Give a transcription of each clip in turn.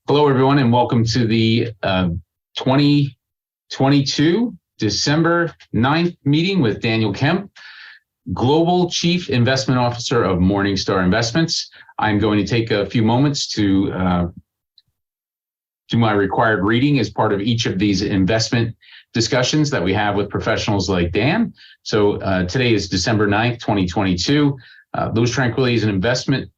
Hello, everyone, and welcome to the 2022 December 9th meeting with Daniel Kemp, Global Chief Investment Officer of Morningstar Investments. I'm going to take a few moments to do my required reading as part of each of these investment discussions that we have with professionals like Dan. So today is December 9th, 2022. Louis Tranquilli is an investment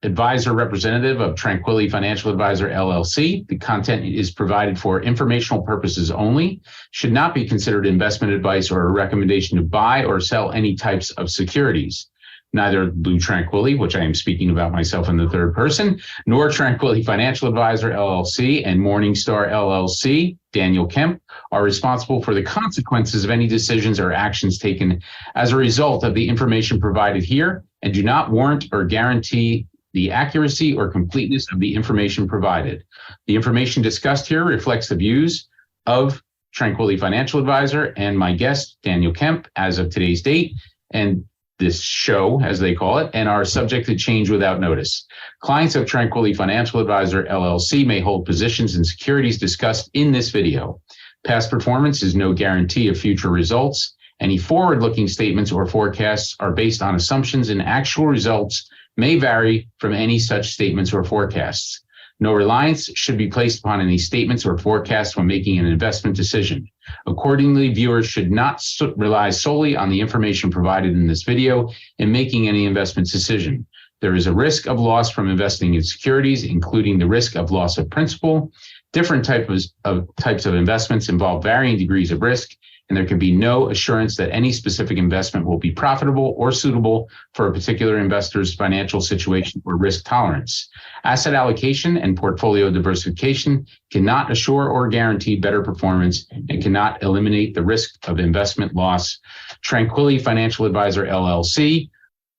advisor representative of Tranquilli Financial Advisor, LLC. The content is provided for informational purposes only, should not be considered investment advice or a recommendation to buy or sell any types of securities. Neither Lou Tranquilli, which I am speaking about myself in the third person, nor Tranquilli Financial Advisor, LLC, and Morningstar, LLC, Daniel Kemp, are responsible for the consequences of any decisions or actions taken as a result of the information provided here and do not warrant or guarantee the accuracy or completeness of the information provided. The information discussed here reflects the views of Tranquilli Financial Advisor and my guest, Daniel Kemp, as of today's date, and this show, as they call it, and are subject to change without notice. Clients of Tranquilli Financial Advisor, LLC may hold positions in securities discussed in this video. Past performance is no guarantee of future results. Any forward-looking statements or forecasts are based on assumptions, and actual results may vary from any such statements or forecasts. No reliance should be placed upon any statements or forecasts when making an investment decision. Accordingly, viewers should not rely solely on the information provided in this video in making any investment decision. There is a risk of loss from investing in securities, including the risk of loss of principal. Different types of investments involve varying degrees of risk, and there can be no assurance that any specific investment will be profitable or suitable for a particular investor's financial situation or risk tolerance. Asset allocation and portfolio diversification cannot assure or guarantee better performance and cannot eliminate the risk of investment loss. Tranquilli Financial Advisor, LLC.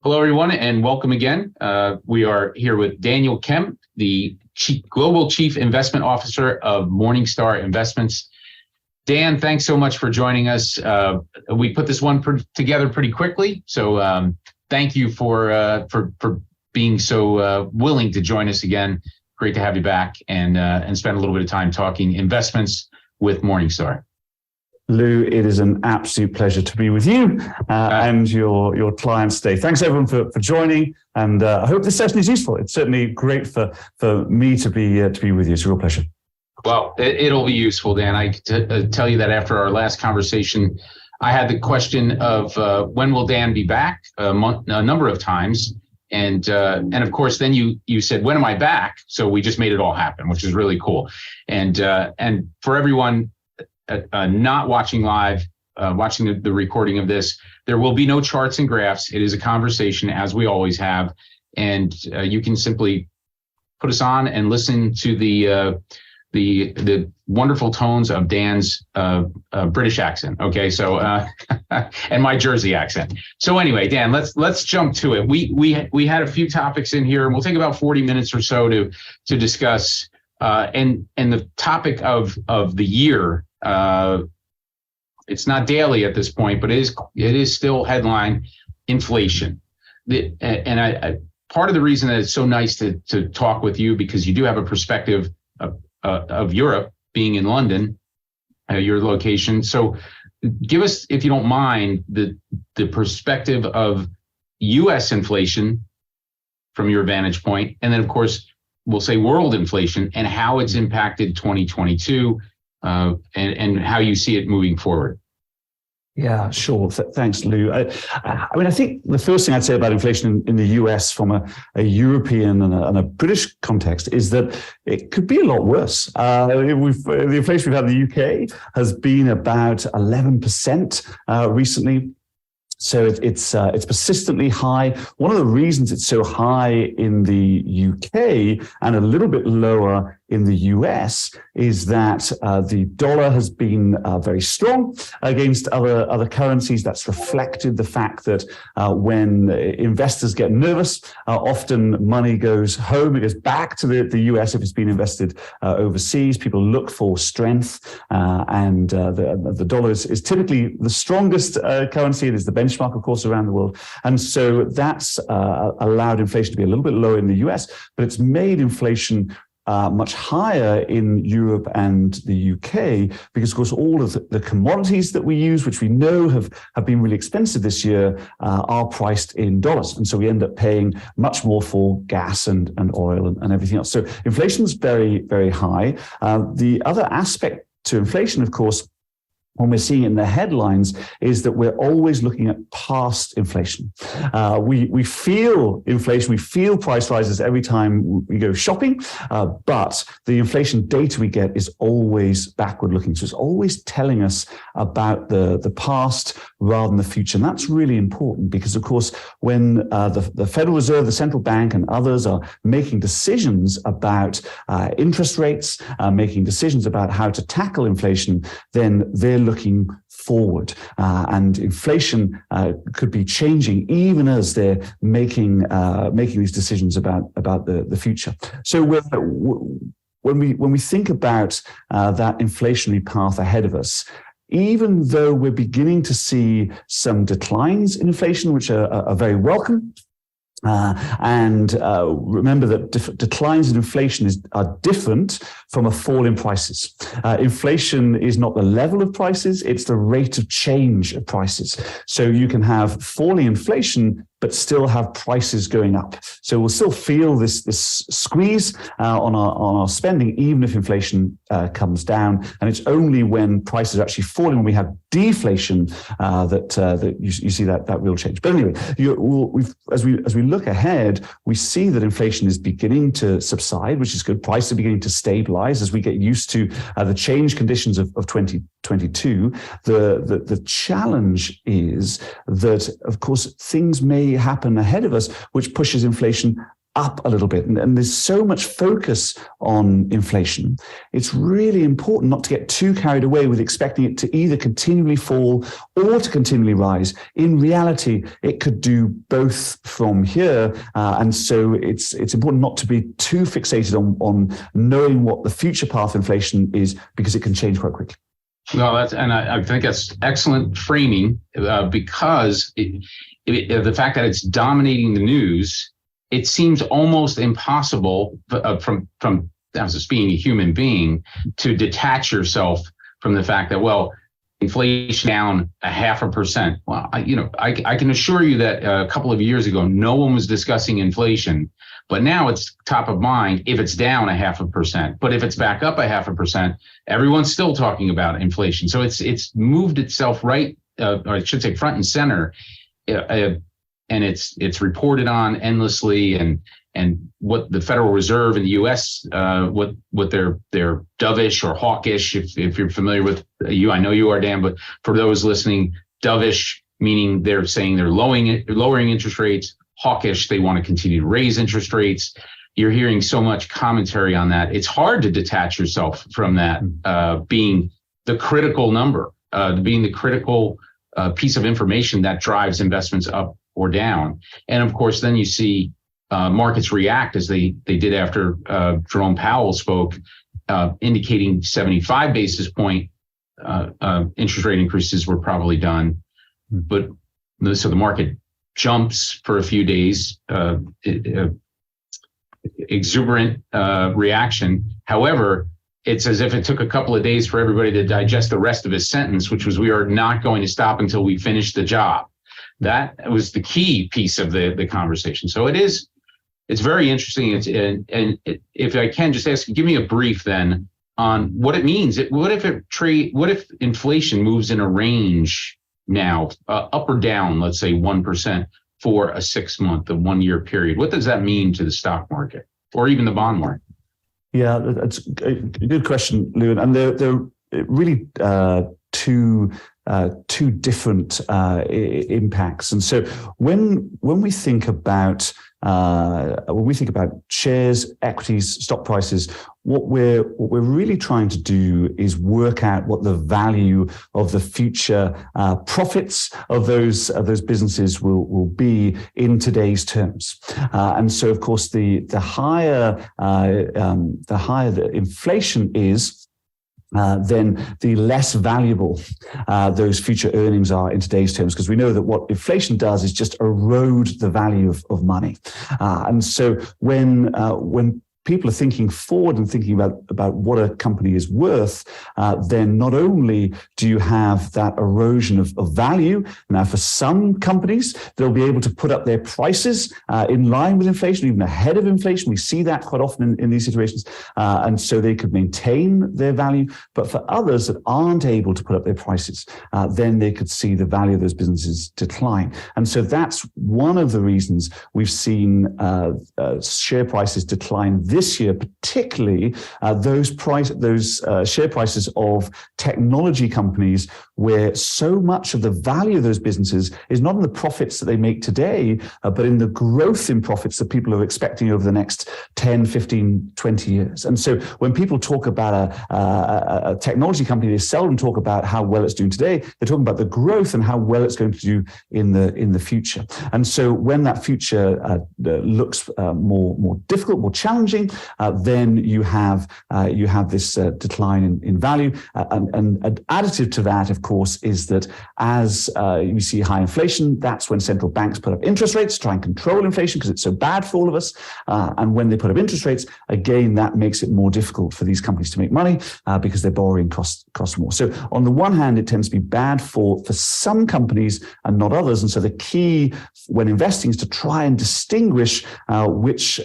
Hello, everyone, and welcome again. We are here with Daniel Kemp, the Global Chief Investment Officer of Morningstar Investments. Dan, thanks so much for joining us. We put this one together pretty quickly, so thank you for being so willing to join us again. Great to have you back and spend a little bit of time talking investments with Morningstar. Lou, it is an absolute pleasure to be with you and your clients today. Thanks everyone for joining, and I hope this session is useful. It's certainly great for me to be with you. It's a real pleasure. Well, it'll be useful, Dan. I tell you that after our last conversation, I had the question of when will Dan be back a number of times. And of course, then you said, when am I back? So we just made it all happen, which is really cool. And for everyone not watching live, watching the recording of this, there will be no charts and graphs. It is a conversation, as we always have. And you can simply put us on and listen to the wonderful tones of Dan's British accent. Okay, so and my Jersey accent. So anyway, Dan, let's jump to it. We had a few topics in here, and we'll take about 40 minutes or so to discuss. And the topic of the year. It's not daily at this point, but it is still headline inflation. And part of the reason that it's so nice to talk with you, because you do have a perspective of Europe, being in London, your location. So give us, if you don't mind, the perspective of U.S. inflation from your vantage point. And then, of course, we'll say world inflation and how it's impacted 2022 and how you see it moving forward. Yeah, sure. Thanks, Lou. I mean, I think the first thing I'd say about inflation in the US from a European and a British context is that it could be a lot worse. The inflation we've had in the UK has been about 11% recently. So it's persistently high. One of the reasons it's so high in the UK and a little bit lower in the US is that the dollar has been very strong against other currencies. That's reflected the fact that when investors get nervous, often money goes home. It goes back to the US if it's been invested overseas. People look for strength, and the dollar is typically the strongest currency. It is the benchmark, of course, around the world. And so that's allowed inflation to be a little bit lower in the US, but it's made inflation much higher in Europe and the UK, because of course all of the commodities that we use, which we know have been really expensive this year, are priced in dollars. And so we end up paying much more for gas and oil and everything else. So inflation is very, very high. The other aspect to inflation, of course, when we're seeing it in the headlines, is that we're always looking at past inflation. We feel inflation, we feel price rises every time we go shopping, but the inflation data we get is always backward looking. So it's always telling us about the past rather than the future. And that's really important because, of course, when the Federal Reserve, the central bank, and others are making decisions about interest rates, making decisions about how to tackle inflation, then they're looking forward, and inflation could be changing even as they're making these decisions about the future. So when we think about that inflationary path ahead of us, even though we're beginning to see some declines in inflation, which are very welcome. And remember that declines in inflation are different from a fall in prices. Inflation is not the level of prices, it's the rate of change of prices. So you can have falling inflation, but still have prices going up. So we'll still feel this squeeze on our spending, even if inflation comes down. And it's only when prices are actually falling, when we have deflation, that you see that real change. But anyway, as we look ahead, we see that inflation is beginning to subside, which is good. Prices are beginning to stabilize as we get used to the change conditions of 2022. The challenge is that, of course, things may happen ahead of us, which pushes inflation up a little bit. And there's so much focus on inflation. It's really important not to get too carried away with expecting it to either continually fall or to continually rise. In reality, it could do both from here. And so it's important not to be too fixated on knowing what the future path of inflation is, because it can change quite quickly. No, I think that's excellent framing, because the fact that it's dominating the news, it seems almost impossible from as being a human being to detach yourself from the fact that, well, inflation down 0.5%. Well, I can assure you that a couple of years ago, no one was discussing inflation, but now it's top of mind if it's down 0.5%. But if it's back up 0.5%, everyone's still talking about inflation. So it's moved itself right, or I should say front and center. And it's reported on endlessly, and what the Federal Reserve in the U.S. What they're dovish or hawkish, if you're familiar with I know you are, Dan, but for those listening, dovish meaning they're saying they're lowering interest rates. Hawkish, they want to continue to raise interest rates. You're hearing so much commentary on that. It's hard to detach yourself from that being the critical number, being the critical piece of information that drives investments up or down. And of course, then you see markets react as they did after Jerome Powell spoke, indicating 75 basis point interest rate increases were probably done. But so the market jumps for a few days, exuberant reaction. However, it's as if it took a couple of days for everybody to digest the rest of his sentence, which was, we are not going to stop until we finish the job. That was the key piece of the conversation. So it's very interesting. If I can just ask, give me a brief then on what it means. What if inflation moves in a range now, up or down, let's say 1% for a 6-month, a 1-year period? What does that mean to the stock market or even the bond market? Yeah, that's a good question, Lou. And they're really two different impacts. And so when we think about shares, equities, stock prices, what we're really trying to do is work out what the value of the future profits of those businesses will be in today's terms. And so, of course, the higher the inflation is, then the less valuable those future earnings are in today's terms, because we know that what inflation does is just erode the value of money. And so when people are thinking forward and thinking about what a company is worth, then not only do you have that erosion of value. Now, for some companies, they'll be able to put up their prices in line with inflation, even ahead of inflation. We see that quite often in these situations. And so they could maintain their value. But for others that aren't able to put up their prices, then they could see the value of those businesses decline. And so that's one of the reasons we've seen share prices decline this year, particularly those share prices of technology companies, where so much of the value of those businesses is not in the profits that they make today, but in the growth in profits that people are expecting over the next 10, 15, 20 years. And so when people talk about a technology company, they seldom talk about how well it's doing today. They're talking about the growth and how well it's going to do in the future. And so when that future looks more difficult, more challenging, then you have this decline in value. And additive to that, of course, is that as you see high inflation, that's when central banks put up interest rates to try and control inflation because it's so bad for all of us. And when they put up interest rates, again, that makes it more difficult for these companies to make money because their borrowing costs more. So on the one hand, it tends to be bad for some companies and not others. And so the key when investing is to try and distinguish which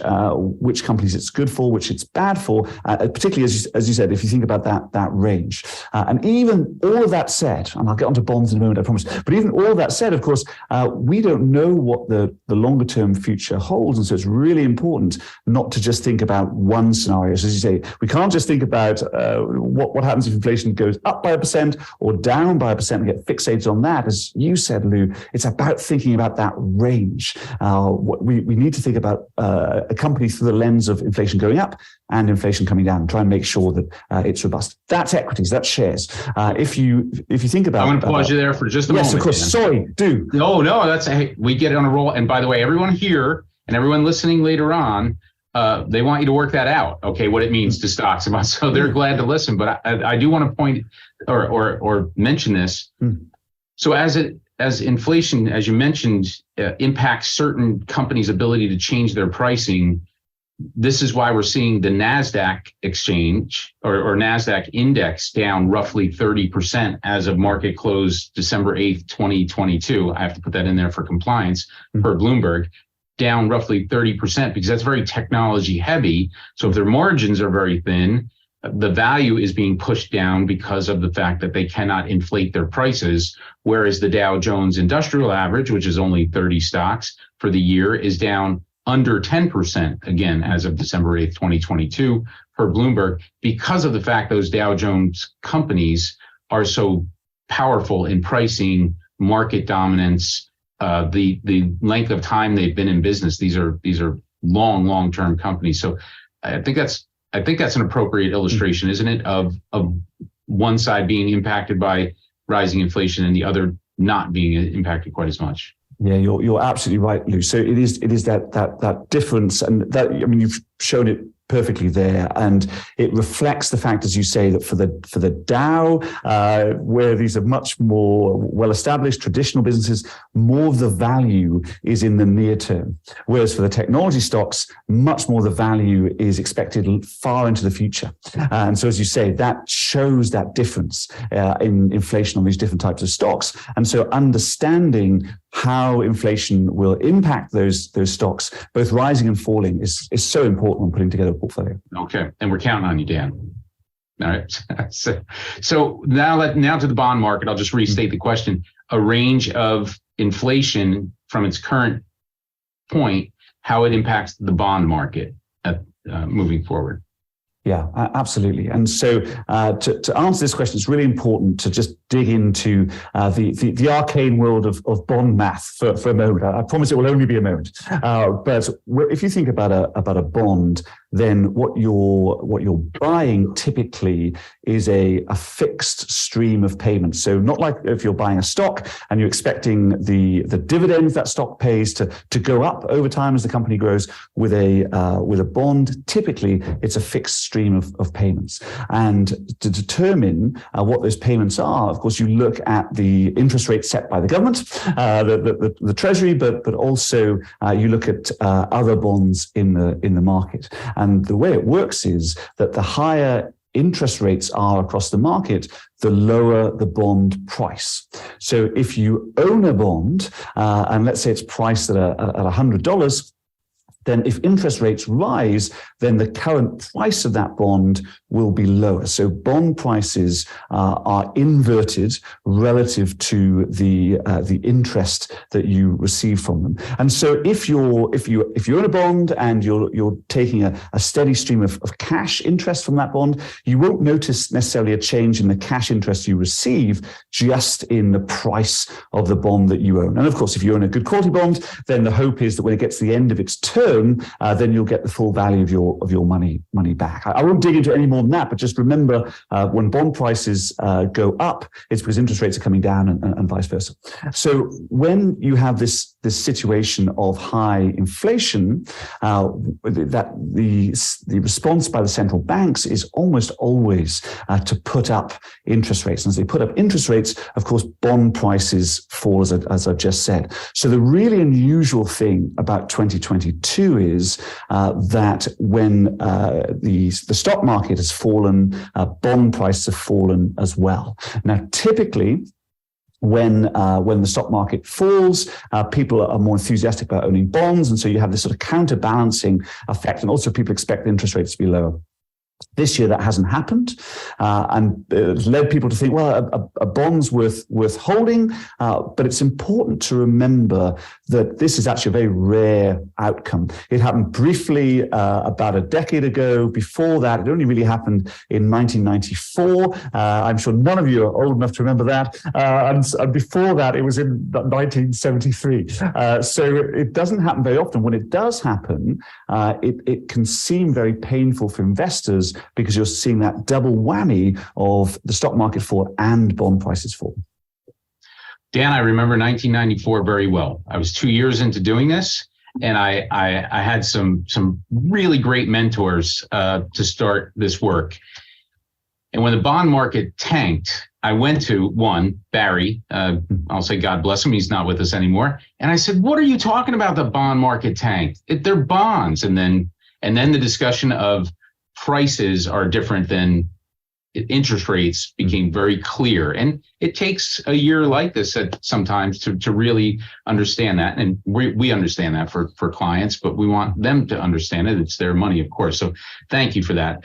companies it's good for, which it's bad for, particularly as you said, if you think about that range. And even all of that said, and I'll get onto bonds in a moment, I promise, but even all of that said, of course, we don't know what the longer term future holds. And so it's really important not to just think about one scenario. So as you say, we can't just think about what happens if inflation goes up by 1% or down by 1% and get fixated on that. As you said, Lou, it's about thinking about that range. We need to think about a company through the lens of inflation going up and inflation coming down, and try and make sure that it's robust. That's equities, that's shares. If you think about, I'm going to pause you there for just a moment. Yes, of course. Dan. Sorry, do. No, that's we get on a roll. And by the way, everyone here and everyone listening later on, they want you to work that out. Okay, what it means to stocks, so they're glad to listen. But I do want to point or mention this. So as inflation, as you mentioned, impacts certain companies' ability to change their pricing, this is why we're seeing the NASDAQ exchange or NASDAQ index down roughly 30% as of market close December 8th, 2022. I have to put that in there for compliance per Bloomberg, down roughly 30% because that's very technology heavy. So if their margins are very thin, the value is being pushed down because of the fact that they cannot inflate their prices, whereas the Dow Jones Industrial Average, which is only 30 stocks for the year, is down under 10%, again, as of December 8th, 2022, per Bloomberg, because of the fact those Dow Jones companies are so powerful in pricing, market dominance, the length of time they've been in business. These are long-term companies. So I think that's an appropriate illustration, isn't it, of one side being impacted by rising inflation and the other not being impacted quite as much. Yeah, you're absolutely right, Lou. So it is that difference, and that, I mean, you've shown it perfectly there, and it reflects the fact, as you say, that for the Dow, where these are much more well-established traditional businesses, more of the value is in the near term, whereas for the technology stocks, much more the value is expected far into the future. And so, as you say, that shows that difference in inflation on these different types of stocks. And so, understanding how inflation will impact those stocks, both rising and falling, is so important when putting together a portfolio. Okay, and we're counting on you, Dan. All right. So now to the bond market. I'll just restate the question. A range of inflation from its current point, how it impacts the bond market moving forward. Yeah, absolutely. And so to answer this question, it's really important to just dig into the arcane world of bond math for a moment. I promise it will only be a moment. But if you think about a bond, then what you're buying typically is a fixed stream of payments. So not like if you're buying a stock and you're expecting the dividends that stock pays to go up over time as the company grows. With a bond, typically it's a fixed stream of payments. And to determine what those payments are, of course, you look at the interest rate set by the government, the Treasury, but also you look at other bonds in the market. And the way it works is that the higher interest rates are across the market, the lower the bond price. So if you own a bond, and let's say it's priced at $100, then if interest rates rise, then the current price of that bond will be lower. So bond prices are inverted relative to the interest that you receive from them. And so if you own a bond and you're taking a steady stream of cash interest from that bond, you won't notice necessarily a change in the cash interest you receive, just in the price of the bond that you own. And of course, if you own a good quality bond, then the hope is that when it gets to the end of its term, then you'll get the full value of your money back. I won't dig into any more than that, but just remember, when bond prices go up, it's because interest rates are coming down and vice versa. So when you have this situation of high inflation, that the response by the central banks is almost always to put up interest rates. And as they put up interest rates, of course, bond prices fall, as I've just said. So the really unusual thing about 2022 is that when the stock market has fallen, bond prices have fallen as well. Now, typically, when the stock market falls, people are more enthusiastic about owning bonds, and so you have this sort of counterbalancing effect, and also people expect interest rates to be lower. This year, that hasn't happened, and it's led people to think, well, a bond's worth holding, but it's important to remember that this is actually a very rare outcome. It happened briefly about a decade ago. Before that, it only really happened in 1994. I'm sure none of you are old enough to remember that. And before that, it was in 1973. So it doesn't happen very often. When it does happen, it can seem very painful for investors, because you're seeing that double whammy of the stock market fall and bond prices fall. Dan, I remember 1994 very well. I was 2 years into doing this, and I had some really great mentors to start this work. And when the bond market tanked, I went to Barry, I'll say God bless him, he's not with us anymore. And I said, what are you talking about, the bond market tanked? They're bonds. And then the discussion of prices are different than interest rates became very clear. And it takes a year like this sometimes to really understand that. And we understand that for clients, but we want them to understand it. It's their money, of course. So thank you for that.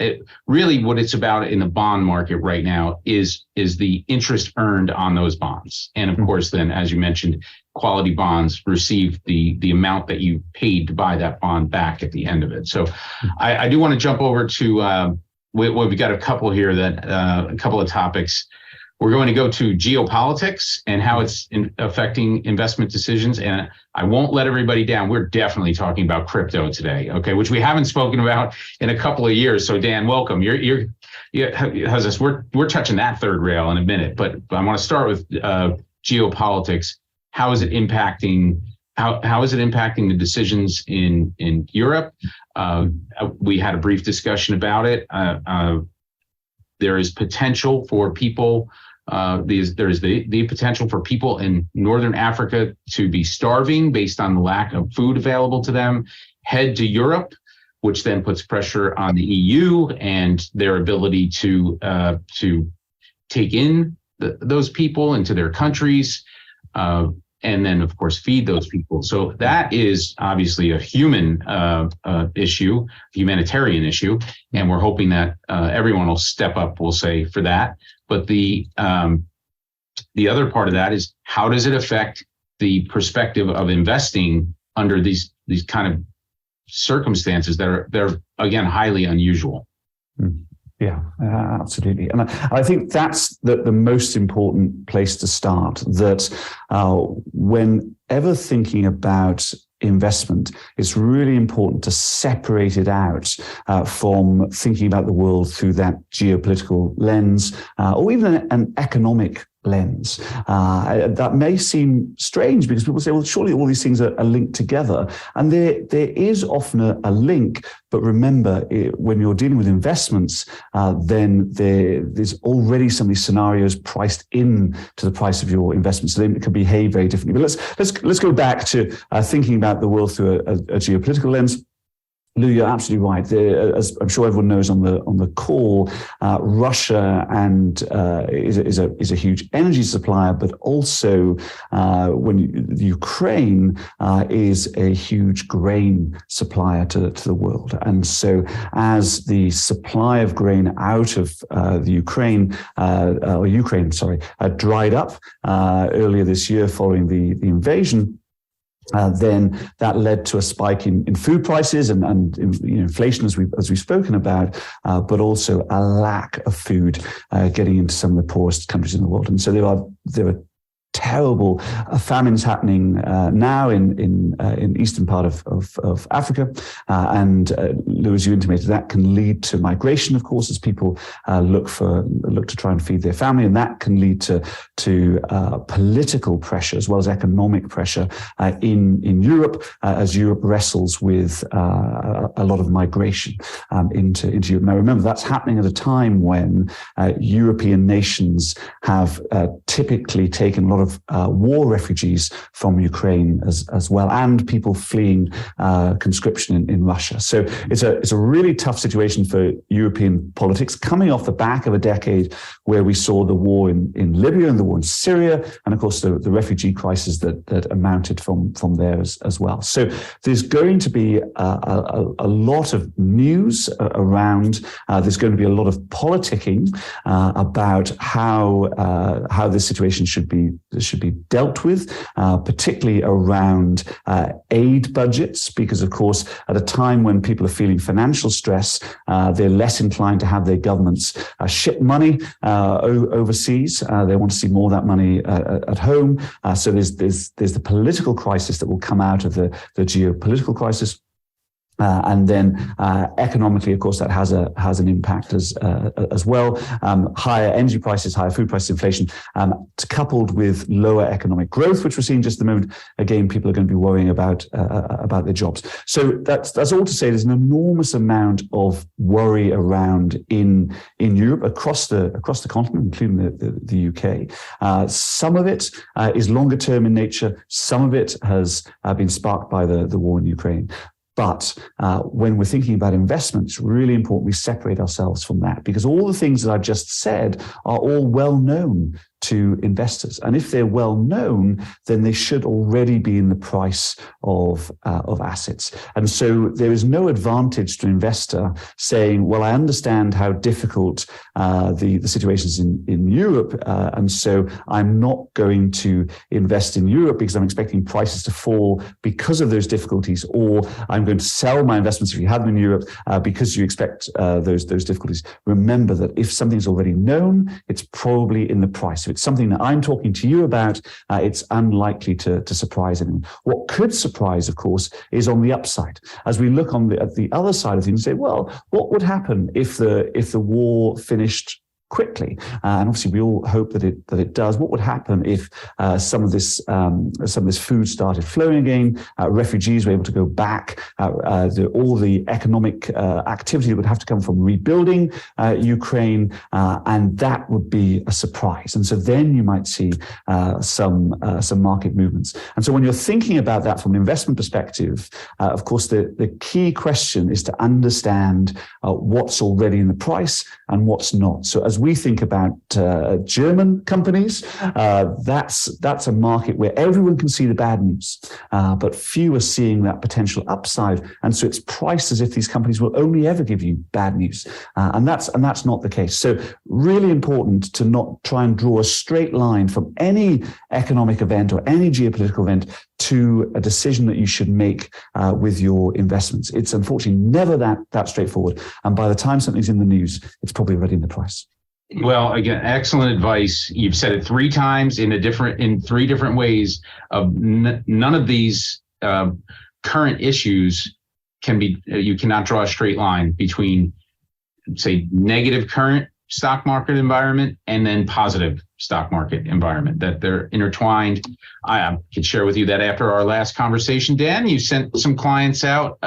Really what it's about in the bond market right now is the interest earned on those bonds. And of course, then, as you mentioned, quality bonds receive the amount that you paid to buy that bond back at the end of it. So I do want to jump over to we've got a couple here a couple of topics. We're going to go to geopolitics and how it's affecting investment decisions. And I won't let everybody down. We're definitely talking about crypto today, okay, which we haven't spoken about in a couple of years. So Dan, welcome. How's this? We're touching that third rail in a minute, but I want to start with geopolitics. How is it impacting? How is it impacting the decisions in Europe? We had a brief discussion about it. There is potential for people. There is the potential for people in Northern Africa to be starving based on the lack of food available to them. Head to Europe, which then puts pressure on the EU and their ability to take in those people into their countries. And then, of course, feed those people. So that is obviously a human issue, humanitarian issue, and we're hoping that everyone will step up, we'll say, for that. But the other part of that is, how does it affect the perspective of investing under these kind of circumstances they're again highly unusual? Yeah, absolutely. And I think that's the most important place to start, that whenever thinking about investment, it's really important to separate it out from thinking about the world through that geopolitical lens, or even an economic lens. That may seem strange because people say, well, surely all these things are linked together. And there is often a link. But remember, when you're dealing with investments, then there's already some of these scenarios priced in to the price of your investment. So they can behave very differently. But let's go back to thinking about the world through a geopolitical lens. Lou, you're absolutely right. As I'm sure everyone knows on the call, Russia is a huge energy supplier, but also Ukraine is a huge grain supplier to the world. And so, as the supply of grain out of the Ukraine dried up earlier this year following the invasion. Then that led to a spike in food prices and inflation, as we've spoken about, but also a lack of food getting into some of the poorest countries in the world. And so there are terrible famines happening now in eastern part of Africa, and Lou, as you intimated, that can lead to migration, of course, as people look to try and feed their family, and that can lead to political pressure as well as economic pressure in Europe as Europe wrestles with a lot of migration into Europe. Now, remember, that's happening at a time when European nations have typically taken a lot of war refugees from Ukraine as well, and people fleeing conscription in Russia. So it's a really tough situation for European politics, coming off the back of a decade where we saw the war in Libya and the war in Syria, and of course the refugee crisis that amounted from there as well. So there's going to be a lot of news around. There's going to be a lot of politicking about how this situation should be dealt with, particularly around aid budgets, because of course, at a time when people are feeling financial stress, they're less inclined to have their governments ship money overseas. They want to see more of that money at home. So there's the political crisis that will come out of the geopolitical crisis. And then economically, of course, that has an impact as well. Higher energy prices, higher food prices, inflation, coupled with lower economic growth, which we're seeing just at the moment. Again, people are going to be worrying about their jobs. So that's all to say. There's an enormous amount of worry around in Europe across the continent, including the UK. Some of it is longer term in nature. Some of it has been sparked by the war in Ukraine. But when we're thinking about investment, it's really important we separate ourselves from that, because all the things that I've just said are all well known to investors. And if they're well known, then they should already be in the price of assets. And so there is no advantage to an investor saying, well, I understand how difficult the situation is in Europe, and so I'm not going to invest in Europe because I'm expecting prices to fall because of those difficulties, or I'm going to sell my investments if you have them in Europe because you expect those difficulties. Remember that if something's already known, it's probably in the price. If it's something that I'm talking to you about, it's unlikely to surprise anyone. What could surprise, of course, is on the upside. As we look at the other side of things, say, well, what would happen if the war finished quickly? And obviously, we all hope that it does. What would happen if some of this food started flowing again? Refugees were able to go back. All the economic activity that would have to come from rebuilding Ukraine, and that would be a surprise. And so then you might see some market movements. And so when you're thinking about that from an investment perspective, of course, the key question is to understand what's already in the price and what's not. So as we think about German companies, that's a market where everyone can see the bad news, but few are seeing that potential upside. And so it's priced as if these companies will only ever give you bad news. And that's not the case. So really important to not try and draw a straight line from any economic event or any geopolitical event to a decision that you should make with your investments. It's unfortunately never that straightforward. And by the time something's in the news, it's probably already in the price. Well, again, excellent advice. You've said it 3 times in 3 different ways. Of none of these current issues you cannot draw a straight line between, say, negative current stock market environment and then positive stock market environment, that they're intertwined. I can share with you that after our last conversation, Dan, you sent some clients out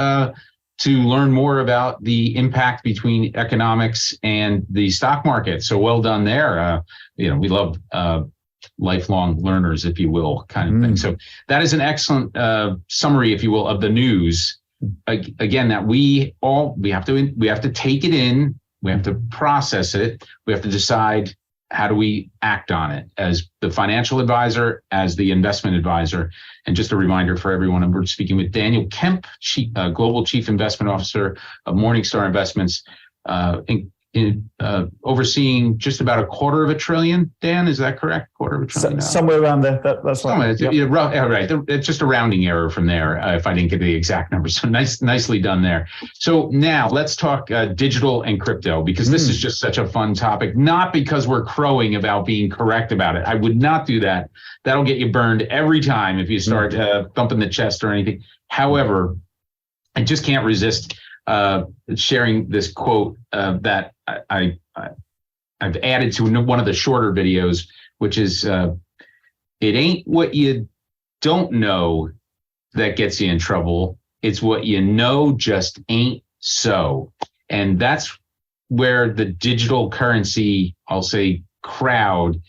to learn more about the impact between economics and the stock market. So well done there. We love lifelong learners, if you will, kind of thing. So that is an excellent summary, if you will, of the news. Again, that we have to take it in, we have to process it, we have to decide how do we act on it as the financial advisor, as the investment advisor. And just a reminder for everyone, we're speaking with Daniel Kemp, Global Chief Investment Officer of Morningstar Investments, overseeing just about $250 billion. Dan, is that correct? $250 billion. Somewhere around there. That's right. Yep. Right. It's just a rounding error from there. If I didn't get the exact number, so nicely done there. So now let's talk digital and crypto, because this is just such a fun topic. Not because we're crowing about being correct about it. I would not do that. That'll get you burned every time if you start thumping the chest or anything. However, I just can't resist sharing this quote that I've added to one of the shorter videos, which is, it ain't what you don't know that gets you in trouble. It's what you know just ain't so. And that's where the digital currency, I'll say, crowd,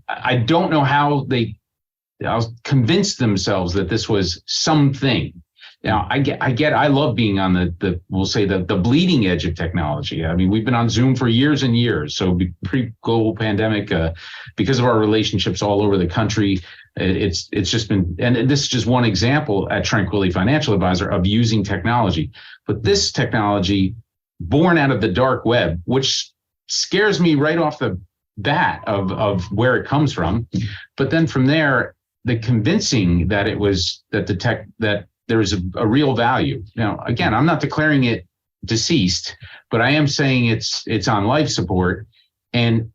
I don't know how I'll convince themselves that this was something. Now, I love being on the bleeding edge of technology. I mean, we've been on Zoom for years and years. So pre-global pandemic, because of our relationships all over the country, it's just been, and this is just one example at Tranquilli Financial Advisor of using technology. But this technology, born out of the dark web, which scares me right off the bat of where it comes from. But then from there, the convincing that there is a real value. Now, again, I'm not declaring it deceased, but I am saying it's on life support. And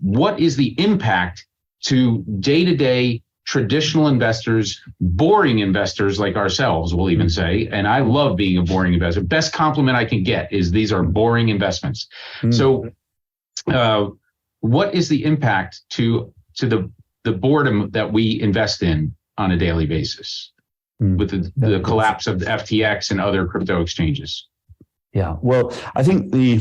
what is the impact to day-to-day traditional investors, boring investors like ourselves, we'll even say, and I love being a boring investor. Best compliment I can get is these are boring investments. So what is the impact to the boredom that we invest in on a daily basis with the collapse of the FTX and other crypto exchanges? Yeah, well, I think the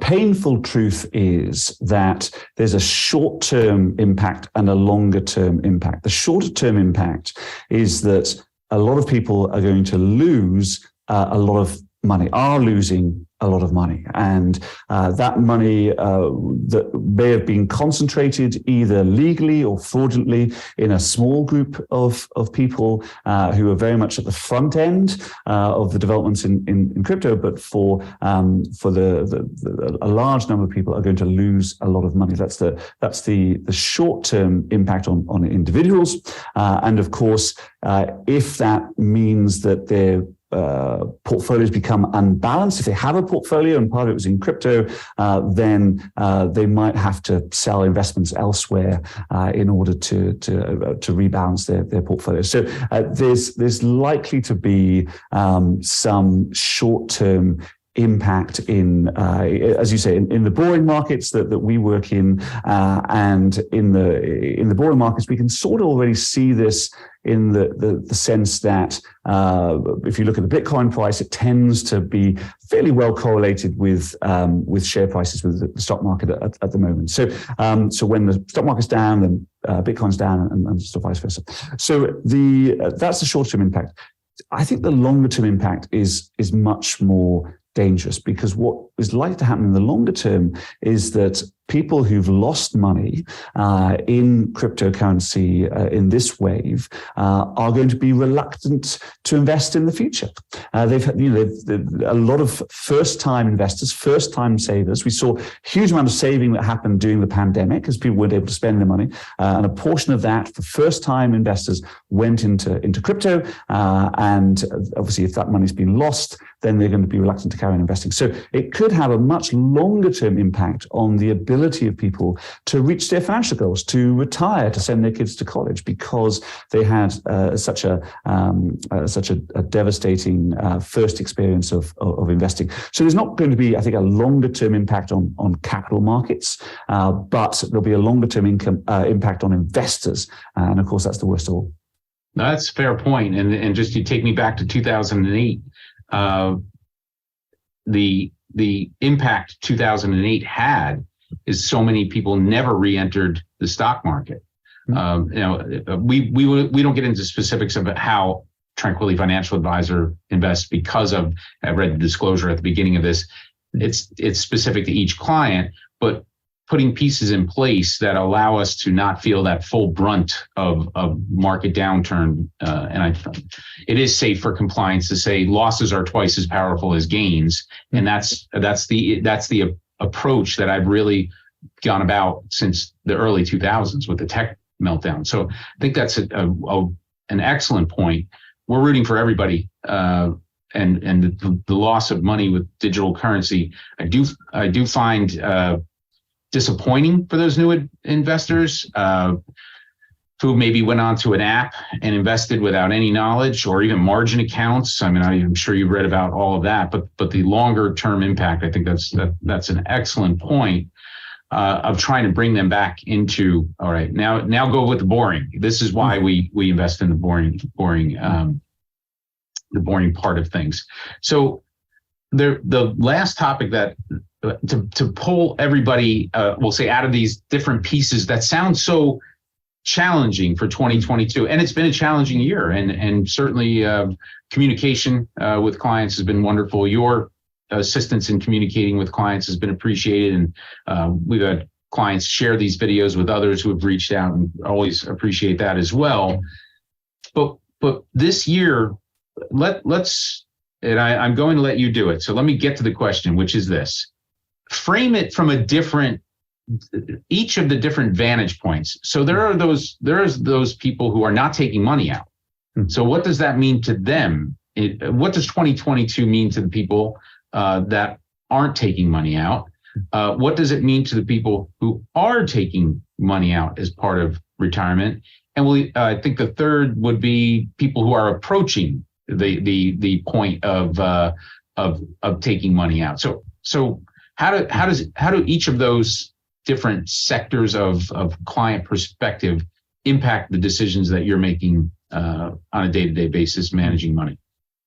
painful truth is that there's a short-term impact and a longer-term impact. The shorter-term impact is that a lot of people are going to lose a lot of money, are losing a lot of money. And that money that may have been concentrated either legally or fraudulently in a small group of people who are very much at the front end of the developments in crypto, but for a large number of people are going to lose a lot of money. That's the short-term impact on individuals. And of course, if that means that their portfolios become unbalanced, if they have a portfolio and part of it was in crypto, then they might have to sell investments elsewhere in order to rebalance their portfolio. So there's likely to be some short-term impact in, as you say, in the boring markets that we work in, and in the boring markets, we can sort of already see this in the sense that if you look at the Bitcoin price, it tends to be fairly well correlated with share prices with the stock market at the moment. So when the stock market's down, then Bitcoin's down, and so vice versa. So that's the short-term impact. I think the longer-term impact is much more dangerous, because what is likely to happen in the longer term is that people who've lost money in cryptocurrency in this wave are going to be reluctant to invest in the future. They've a lot of first-time investors, first-time savers. We saw a huge amount of saving that happened during the pandemic as people weren't able to spend their money, and a portion of that for first-time investors went into crypto. And obviously, if that money's been lost, then they're going to be reluctant to carry on investing. So it could could have a much longer term impact on the ability of people to reach their financial goals, to retire, to send their kids to college, because they had such a devastating first experience of investing. So there's not going to be, I think, a longer term impact on capital markets, but there'll be a longer term impact on investors. And of course, that's the worst of all. That's a fair point. And just to take me back to 2008, the impact 2008 had is so many people never re-entered the stock market. We don't get into specifics of how Tranquilli Financial Advisor invests because of, I read the disclosure at the beginning of this. It's specific to each client, but putting pieces in place that allow us to not feel that full brunt of market downturn. It is safe for compliance to say losses are twice as powerful as gains. And that's the approach that I've really gone about since the early 2000s with the tech meltdown. So I think that's an excellent point. We're rooting for everybody. And the loss of money with digital currency, I do find disappointing for those new investors who maybe went onto an app and invested without any knowledge or even margin accounts. I mean, I'm sure you've read about all of that, but the longer term impact, I think that's an excellent point of trying to bring them back into, all right, now go with the boring. This is why we invest in the boring part of things. So the last topic that to pull everybody, we'll say, out of these different pieces that sound so challenging for 2022, and it's been a challenging year, and certainly communication with clients has been wonderful. Your assistance in communicating with clients has been appreciated, and we've had clients share these videos with others who have reached out, and always appreciate that as well. But this year, let's, and I'm going to let you do it. So let me get to the question, which is this. Frame it from each of the different vantage points. So there's those people who are not taking money out. So what does that mean to them? What does 2022 mean to the people that aren't taking money out? What does it mean to the people who are taking money out as part of retirement? And I think the third would be people who are approaching the point of taking money out. So how do each of those different sectors of client perspective impact the decisions that you're making on a day-to-day basis managing money?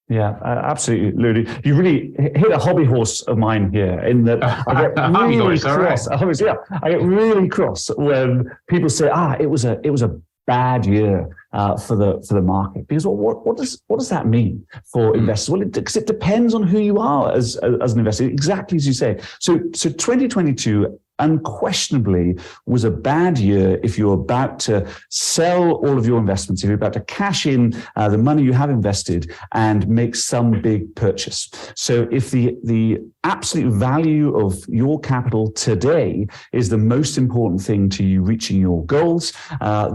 Yeah, absolutely, Ludi. You really hit a hobby horse of mine here in that I get really cross. Right. I get really cross when people say, it was a bad year for the market, because what does that mean for investors? Well, because it depends on who you are as an investor, exactly as you say. So 2022 unquestionably was a bad year if you're about to sell all of your investments, if you're about to cash in the money you have invested and make some big purchase. So if the absolute value of your capital today is the most important thing to you reaching your goals,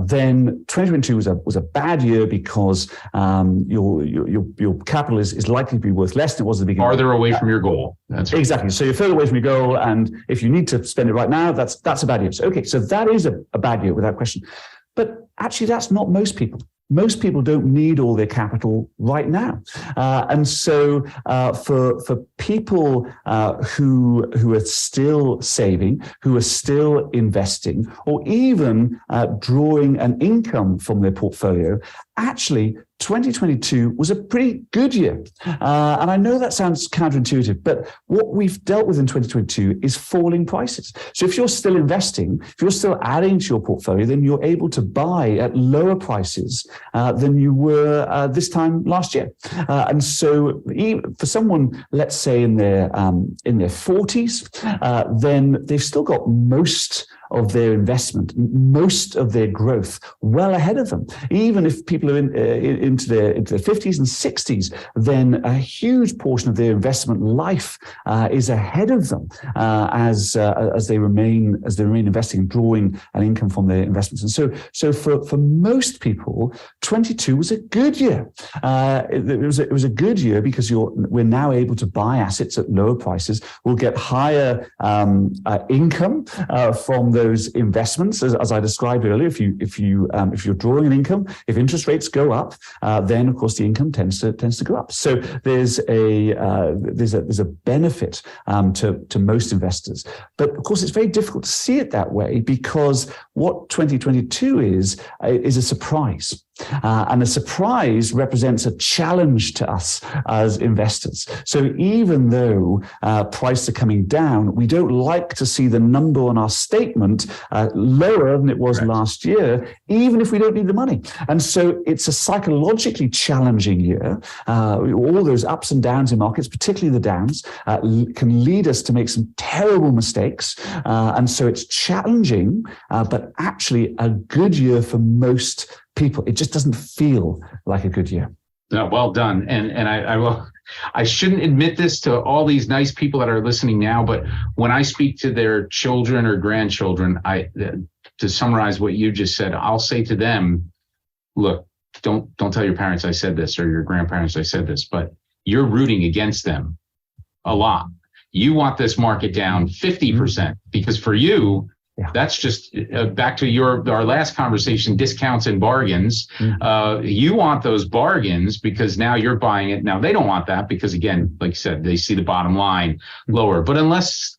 then 2022 was a bad year, because your capital is likely to be worth less than it was at the beginning. Farther away from your goal. That's right. Exactly. So you're further away from your goal, and if you need to spend it right now, that's a bad year. So, okay, so that is a bad year without question. But actually, that's not most people. Most people don't need all their capital right now. And so for people who are still saving, who are still investing, or even drawing an income from their portfolio, actually 2022 was a pretty good year. And I know that sounds counterintuitive, but what we've dealt with in 2022 is falling prices. So if you're still investing, if you're still adding to your portfolio, then you're able to buy at lower prices than you were this time last year. And so for someone, let's say in their 40s, then they've still got most of their investment, most of their growth well ahead of them. Even if people are into their 50s and 60s, then a huge portion of their investment life is ahead of them as they remain investing and drawing an income from their investments. And so for most people, 22 was a good year. It was a good year because we're now able to buy assets at lower prices. We'll get higher income from those investments, as I described earlier. If you're drawing an income, if interest rates go up, then of course the income tends to go up. So there's a benefit to most investors. But of course, it's very difficult to see it that way because what 2022 is a surprise. And a surprise represents a challenge to us as investors. So even though prices are coming down, we don't like to see the number on our statement lower than it was last year, even if we don't need the money. And so it's a psychologically challenging year. All those ups and downs in markets, particularly the downs, can lead us to make some terrible mistakes. And so it's challenging, but actually a good year for most people. It just doesn't feel like a good year. No, well done. And I shouldn't admit this to all these nice people that are listening now, but when I speak to their children or grandchildren, to summarize what you just said, I'll say to them, look, don't tell your parents I said this or your grandparents I said this, but you're rooting against them a lot. You want this market down 50% because for you, that's just back to our last conversation, discounts and bargains. You want those bargains because now you're buying it. Now they don't want that because, again, like you said, they see the bottom line lower. But unless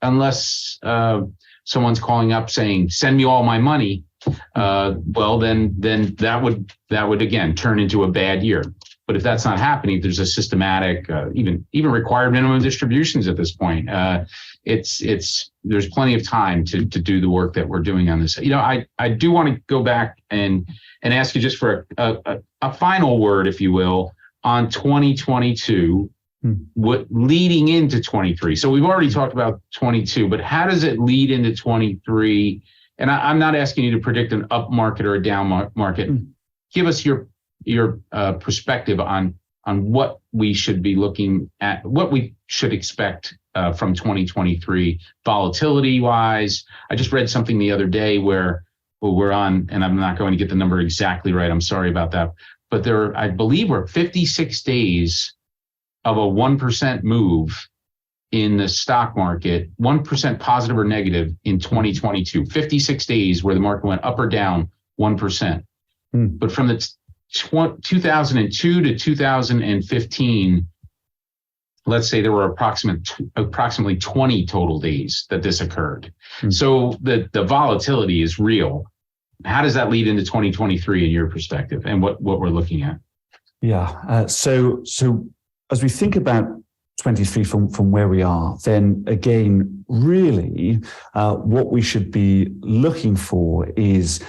someone's calling up saying, send me all my money, well, then that would again turn into a bad year. But if that's not happening, there's a systematic, even required minimum distributions at this point. There's plenty of time to do the work that we're doing on this. I do want to go back and ask you just for a final word, if you will, on 2022, what leading into 23. So we've already talked about 22, but how does it lead into 23? And I'm not asking you to predict an up market or a down market. Give us your perspective on what we should be looking at, what we should expect from 2023 volatility wise. I just read something the other day where we're on, and I'm not going to get the number exactly right. I'm sorry about that. But I believe we're 56 days of a 1% move in the stock market, 1% positive or negative in 2022, 56 days where the market went up or down 1%. But from the 2002 to 2015, let's say there were approximately 20 total days that this occurred. So the volatility is real. How does that lead into 2023 in your perspective and what we're looking at? So as we think about 23 from where we are, then again, really, what we should be looking for is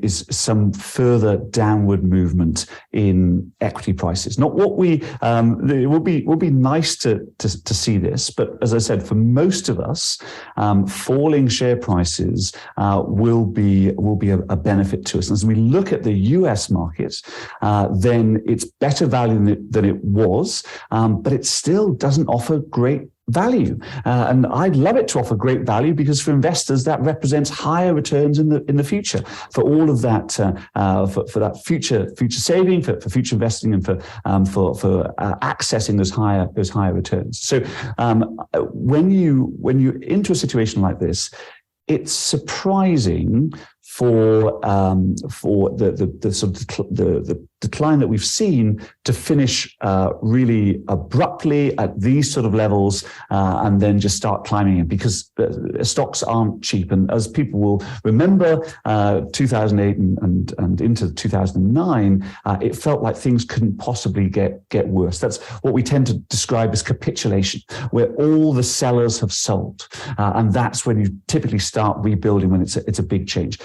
some further downward movement in equity prices. Not what it would be nice to see this, but as I said, for most of us, falling share prices will be a benefit to us. And as we look at the US market, then it's better value than it was, but it still doesn't offer great value. And I'd love it to offer great value because for investors, that represents higher returns in the future for all of that, for that future saving, for future investing, and for accessing those higher returns. So when you're into a situation like this, it's surprising for the sort of the decline that we've seen to finish really abruptly at these sort of levels and then just start climbing in, because stocks aren't cheap. And as people will remember, 2008 and into 2009, it felt like things couldn't possibly get worse. That's what we tend to describe as capitulation, where all the sellers have sold. And that's when you typically start rebuilding, when it's a big change.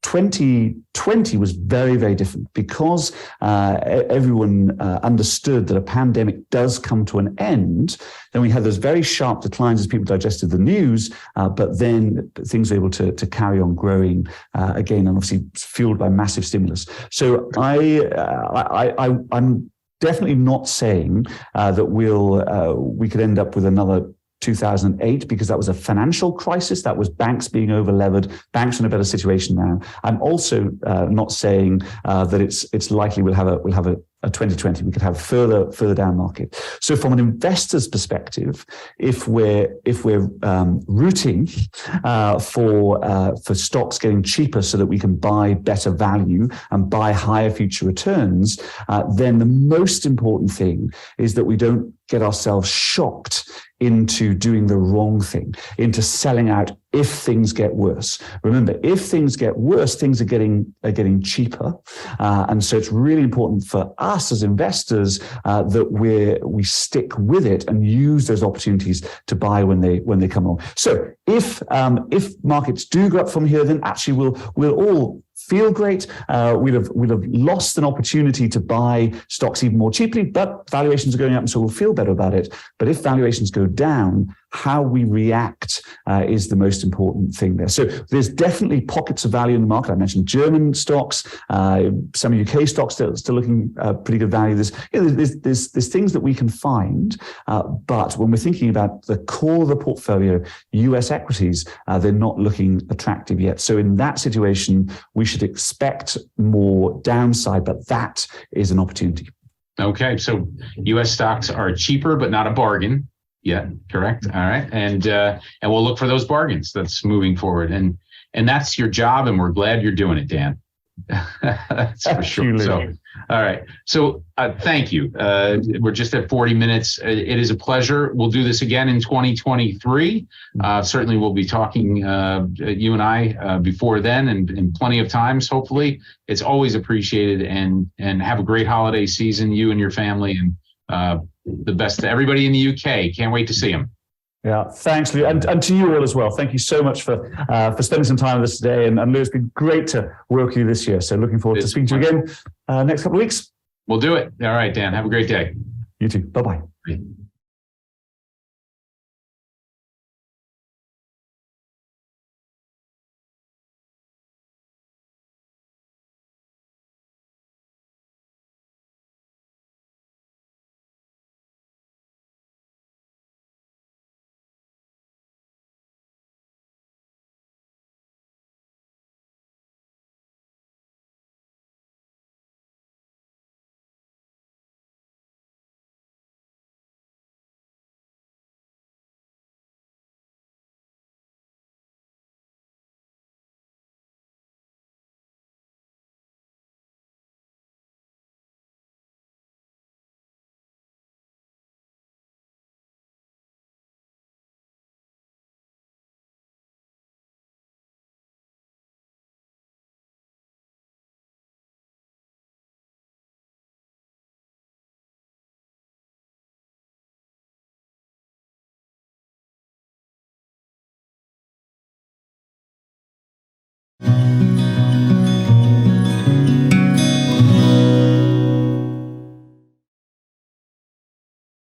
2020 was very, very different because everyone understood that a pandemic does come to an end. Then we had those very sharp declines as people digested the news, but then things were able to carry on growing again, and obviously fueled by massive stimulus. So I'm definitely not saying that we could end up with another 2008, because that was a financial crisis. That was banks being over-levered. Banks are in a better situation now. I'm also not saying that it's likely we'll have a 2020. We could have further down market. So from an investor's perspective, if we're rooting for stocks getting cheaper so that we can buy better value and buy higher future returns, then the most important thing is that we don't get ourselves shocked into doing the wrong thing, into selling out if things get worse. Remember, if things get worse, things are getting cheaper, and so it's really important for us as investors that we stick with it and use those opportunities to buy when they come along. So if markets do go up from here, then actually we'll all feel great. We'll have lost an opportunity to buy stocks even more cheaply, but valuations are going up, and so we'll feel better about it. But if valuations go down, how we react is the most important thing there. So there's definitely pockets of value in the market. I mentioned German stocks, some UK stocks still looking pretty good value. There's things that we can find, but when we're thinking about the core of the portfolio, US equities, they're not looking attractive yet. So in that situation, we should expect more downside, but that is an opportunity. Okay, so US stocks are cheaper, but not a bargain. Yeah, correct. All right. And we'll look for those bargains. That's moving forward. And that's your job, and we're glad you're doing it, Dan. That's for sure. So, all right. So thank you. We're just at 40 minutes. It is a pleasure. We'll do this again in 2023. Certainly we'll be talking, you and I, before then, and plenty of times, hopefully. It's always appreciated, and have a great holiday season, you and your family, and the best to everybody in the UK. Can't wait to see them. Yeah, thanks, Lou, and to you all as well. Thank you so much for spending some time with us today. And Lou, it's been great to work with you this year. So looking forward to speaking to you again next couple of weeks. We'll do it. All right, Dan. Have a great day. You too. Bye-bye.